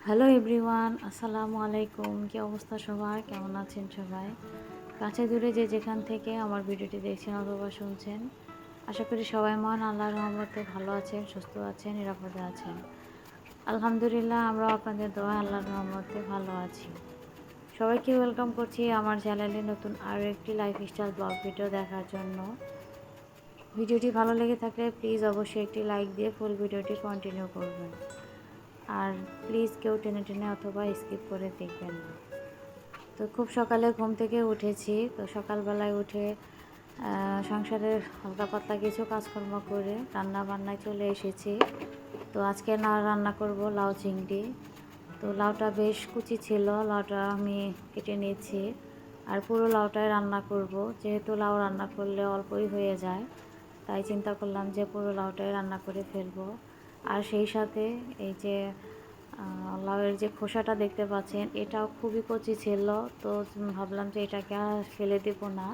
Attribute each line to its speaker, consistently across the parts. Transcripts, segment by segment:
Speaker 1: Hello everyone, আসসালামু আলাইকুম। কি অবস্থা সবার? কেমন আছেন সবাই? কাছে দূরে যে যেখান থেকে আমার ভিডিওটি দেখছেন অথবা শুনছেন, আশা করি সবাই মহান আল্লাহর রহমতে ভালো আছেন, সুস্থ আছেন, নিরাপদে আছেন। আলহামদুলিল্লাহ, আমরাও আপনাদের দোয়া আল্লাহর রহমতে ভালো আছি। সবাইকে ওয়েলকাম করছি আমার চ্যানেলে নতুন আরও একটি লাইফস্টাইল ব্লগ ভিডিও দেখার জন্য। ভিডিওটি ভালো লেগে থাকলে প্লিজ অবশ্যই একটি লাইক দিয়ে ফুল ভিডিওটি কন্টিনিউ করবেন। আর প্লিজ কেউ টেনে টেনে অথবা স্কিপ করে দেখবেন না। তো খুব সকালে ঘুম থেকে উঠেছি। তো সকালবেলায় উঠে সংসারের হালকা পাতলা কিছু কাজকর্ম করে রান্না বান্নায় চলে এসেছি। তো আজকে রান্না করব লাউ চিংড়ি। তো লাউটা বেশ কুচি ছিল, লাউটা আমি কেটে নিয়েছি। আর পুরো লাউটাই রান্না করব, যেহেতু লাউ রান্না করলে অল্পই হয়ে যায়, তাই চিন্তা করলাম যে পুরো লাউটাই রান্না করে ফেলবো। আর সেই সাথে এই যে লাউয়ের যে খোসাটা দেখতে পাচ্ছেন, এটাও খুবই কচি ছিল। তো ভাবলাম যে এটাকে আর ফেলে দেব না,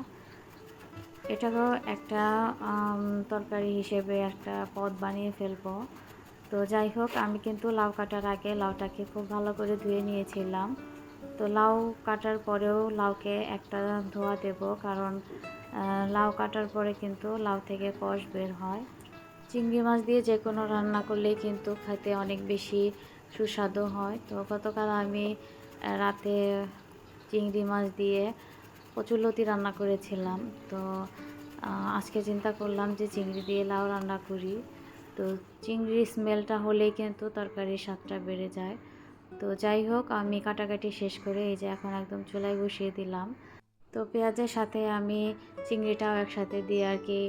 Speaker 1: এটাকেও একটা তরকারি হিসেবে একটা পদ বানিয়ে ফেলবো। তো যাই হোক, আমি কিন্তু লাউ কাটার আগে লাউটাকে খুব ভালো করে ধুয়ে নিয়েছিলাম। তো লাউ কাটার পরেও লাউকে একটা ধোয়া দেব, কারণ লাউ কাটার পরে কিন্তু লাউ থেকে কষ বের হয়। চিংড়ি মাছ দিয়ে যে কোনো রান্না করলেই কিন্তু খেতে অনেক বেশি সুস্বাদু হয়। তো গতকাল আমি রাতে চিংড়ি মাছ দিয়ে কচুরলতি রান্না করেছিলাম। তো আজকে চিন্তা করলাম যে চিংড়ি দিয়ে লাউ রান্না করি। তো চিংড়ির স্মেলটা হলেই কিন্তু তরকারির স্বাদটা বেড়ে যায়। তো যাই হোক, আমি কাটাকাটি শেষ করে এই যে এখন একদম চুলায় বসিয়ে দিলাম। তো পেঁয়াজের সাথে আমি চিংড়িটাও একসাথে দিয়ে আর কি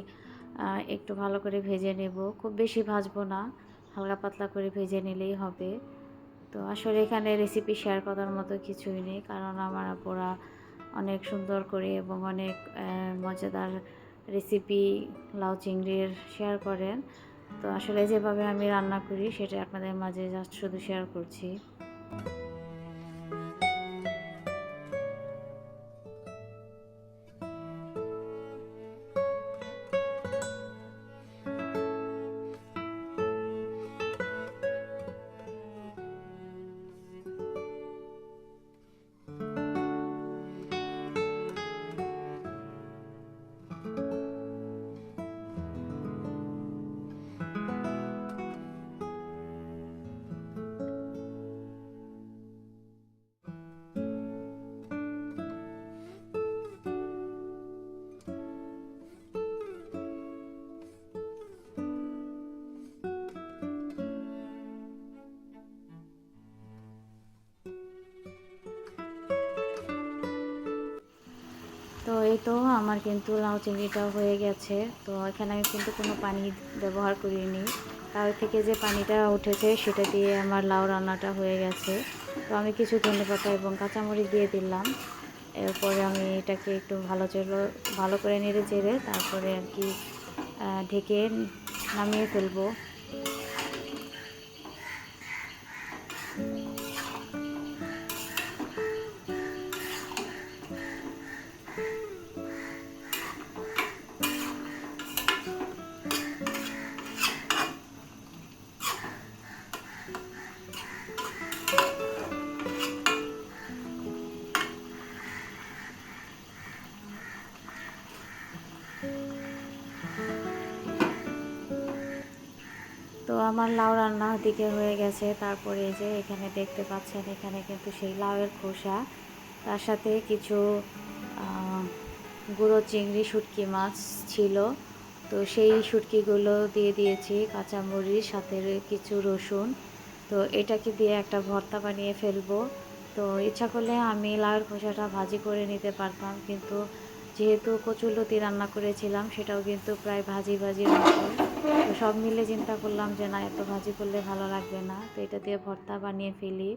Speaker 1: একটু ভালো করে ভেজে নেব। খুব বেশি ভাজবো না, হালকা পাতলা করে ভেজে নিলেই হবে। তো আসলে এখানে রেসিপি শেয়ার করার মতো কিছুই নেই, কারণ আমার আপুরা অনেক সুন্দর করে এবং অনেক মজাদার রেসিপি লাউ চিংড়ির শেয়ার করেন। তো আসলে যেভাবে আমি রান্না করি সেটা আপনাদের মাঝে জাস্ট শুধু শেয়ার করছি। তো এই তো আমার কিন্তু লাউ চিংড়িটাও হয়ে গেছে। তো এখানে আমি কিন্তু কোনো পানি ব্যবহার করিনি, তার থেকে যে পানিটা উঠেছে সেটা দিয়ে আমার লাউ রান্নাটা হয়ে গেছে। তো আমি কিছু ধনেপাতা এবং কাঁচামরিচ দিয়ে দিলাম। এরপরে আমি এটাকে একটু ভালো করে নেড়ে চেড়ে তারপরে আর কি ঢেকে নামিয়ে ফেলবো। তো আমার লাউ রান্না ওদিকে হয়ে গেছে। তারপরে এই যে এখানে দেখতে পাচ্ছেন, এখানে কিন্তু সেই লাউয়ের খোসা, তার সাথে কিছু গুঁড়ো চিংড়ি শুটকি মাছ ছিল। তো সেই শুটকিগুলো দিয়ে দিয়েছি, কাঁচামরিচ সাথে কিছু রসুন। তো এটাকে দিয়ে একটা ভর্তা বানিয়ে ফেলবো। তো ইচ্ছা করলে আমি লাউয়ের খোসাটা ভাজি করে নিতে পারতাম, কিন্তু যেহেতু কচুরলতি রান্না করেছিলাম সেটাও কিন্তু প্রায় ভাজি ভাজির মতো। তো সব মিলে চিন্তা করলাম যে না, এত ভাজি করলে ভালো লাগবে না, তো এটা দিয়ে ভর্তা বানিয়ে ফেলি।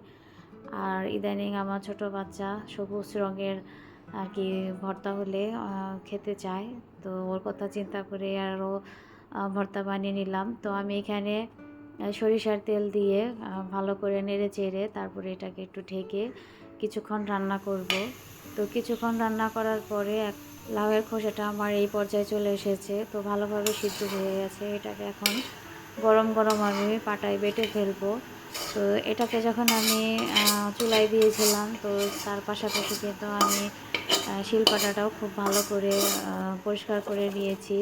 Speaker 1: আর ইদানিং আমার ছোট বাচ্চা সবুজ রঙের আর কি ভর্তা হলে খেতে চায়। তো ওর কথা চিন্তা করে আরও ভর্তা বানিয়ে নিলাম। তো আমি এখানে সরিষার তেল দিয়ে ভালো করে নেড়ে চেড়ে তারপরে এটাকে একটু ঢেকে কিছুক্ষণ রান্না করব। তো কিছুক্ষণ রান্না করার পরে লাউয়ের খোসাটা আমার এই পর্যায়ে চলে এসেছে। তো ভালোভাবে সিদ্ধ হয়ে গেছে। এটাকে এখন গরম গরম আমি পাটায় বেটে ফেলবো। তো এটাকে যখন আমি চুলায় দিয়েছিলাম, তো তার পাশাপাশি কিন্তু আমি শিলপাটাটাও খুব ভালো করে পরিষ্কার করে নিয়েছি।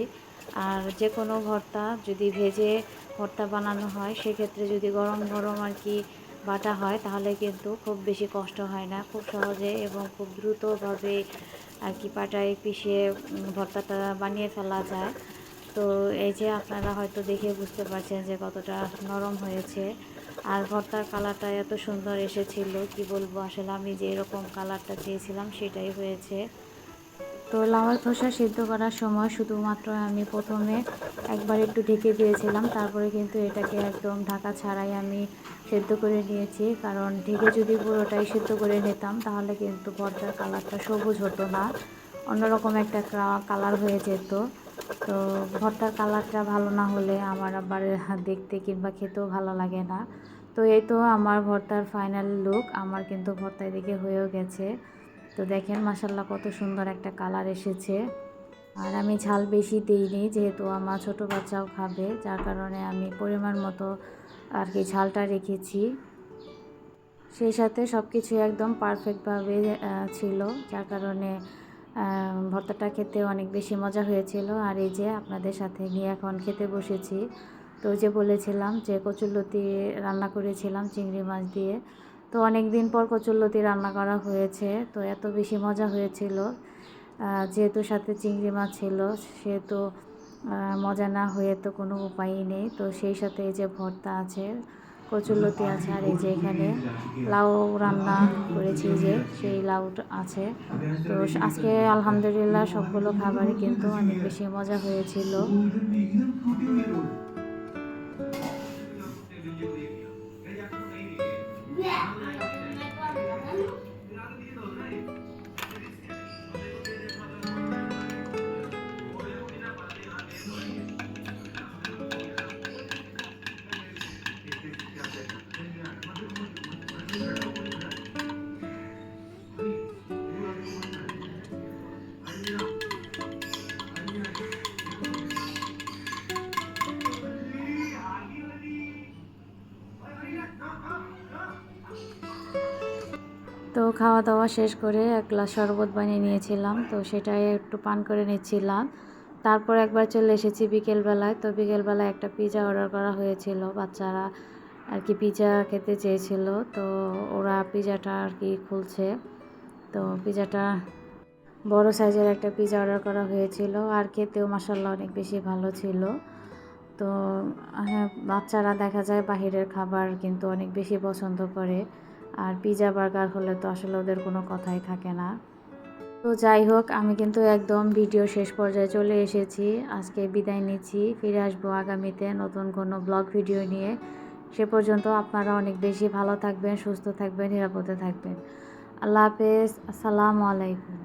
Speaker 1: আর যে কোনো ভর্তা যদি ভেজে ভর্তা বানানো হয়, সেক্ষেত্রে যদি গরম গরম আর কি বাটা হয়, তাহলে কিন্তু খুব বেশি কষ্ট হয় না, খুব সহজে এবং খুব দ্রুতভাবে আর কি পাটায় পিষে ভর্তাটা বানিয়ে ফেলা যায়। তো এই যে আপনারা হয়তো দেখে বুঝতে পারছেন যে কতটা নরম হয়েছে। আর ভর্তার কালারটা এত সুন্দর এসেছিল, কি বলবো, আসলে আমি যে এরকম কালারটা চেয়েছিলাম সেটাই হয়েছে। তো লাউয়ের খোসা সিদ্ধ করার সময় শুধুমাত্র আমি প্রথমে একবার একটু ঢেকে দিয়েছিলাম, তারপরে কিন্তু এটাকে একদম ঢাকা ছাড়াই আমি সেদ্ধ করে নিয়েছি। কারণ ঢেকে যদি পুরোটাই সেদ্ধ করে নিতাম, তাহলে কিন্তু ভর্তার কালারটা সবুজ হতো না, অন্যরকম একটা কালার হয়ে যেত। তো ভর্তার কালারটা ভালো না হলে আমার আবার দেখতে কিংবা খেতেও ভালো লাগে না। তো এই তো আমার ভর্তার ফাইনাল লুক, আমার কিন্তু ভর্তা এদিকে হয়েও গেছে। তো দেখেন মাশাল্লাহ কত সুন্দর একটা কালার এসেছে। আর আমি ঝাল বেশি দিইনি, যেহেতু আমার ছোট বাচ্চাও খাবে, যার কারণে আমি পরিমাণ মতো আর কি ঝালটা রেখেছি। সেই সাথে সব কিছু একদম পারফেক্টভাবে ছিল, যার কারণে ভর্তাটা খেতে অনেক বেশি মজা হয়েছিল। আর এই যে আপনাদের সাথে নিয়ে এখন খেতে বসেছি। তো যে বলেছিলাম যে কচুরলতি রান্না করেছিলাম চিংড়ি মাছ দিয়ে, তো অনেক দিন পর কচুরলতি রান্না করা হয়েছে। তো এত বেশি মজা হয়েছিল, যেহেতু সাথে চিংড়ি মাছ ছিল, সেহেতু মজা না হয়ে তো কোনো উপায়ই নেই। তো সেই সাথে এই যে ভর্তা আছে, কচুরলতি আছে, আর এই যে এখানে লাউ রান্না করেছি, যে সেই লাউ আছে। তো আজকে আলহামদুলিল্লাহ সবগুলো খাবারই কিন্তু অনেক বেশি মজা হয়েছিল। তো খাওয়া দাওয়া শেষ করে এক গ্লাস শরবত বানিয়ে নিয়েছিলাম, তো সেটাই একটু পান করে নিচ্ছিলাম। তারপর একবার চলে এসেছি বিকেলবেলায়। তো বিকেলবেলায় একটা পিৎজা অর্ডার করা হয়েছিল, বাচ্চারা আর কি পিৎজা খেতে চেয়েছিল। তো ওরা পিৎজাটা আর কি খুলছে। তো পিৎজাটা বড় সাইজের একটা পিৎজা অর্ডার করা হয়েছিল, আর খেতেও মাশাআল্লাহ অনেক বেশি ভালো ছিল। তো হ্যাঁ, বাচ্চারা দেখা যায় বাহিরের খাবার কিন্তু অনেক বেশি পছন্দ করে, আর পিৎজা বার্গার হলে তো আসলে ওদের কোনো কথাই থাকে না। তো যাই হোক, আমি কিন্তু একদম ভিডিও শেষ পর্যায়ে চলে এসেছি। আজকে বিদায় নিচ্ছি, ফিরে আসবো আগামীতে নতুন কোনো ব্লগ ভিডিও নিয়ে। সে পর্যন্ত আপনারা অনেক বেশি ভালো থাকবেন, সুস্থ থাকবেন, নিরাপদে থাকবেন। আল্লাহ হাফেজ, আসসালামু আলাইকুম।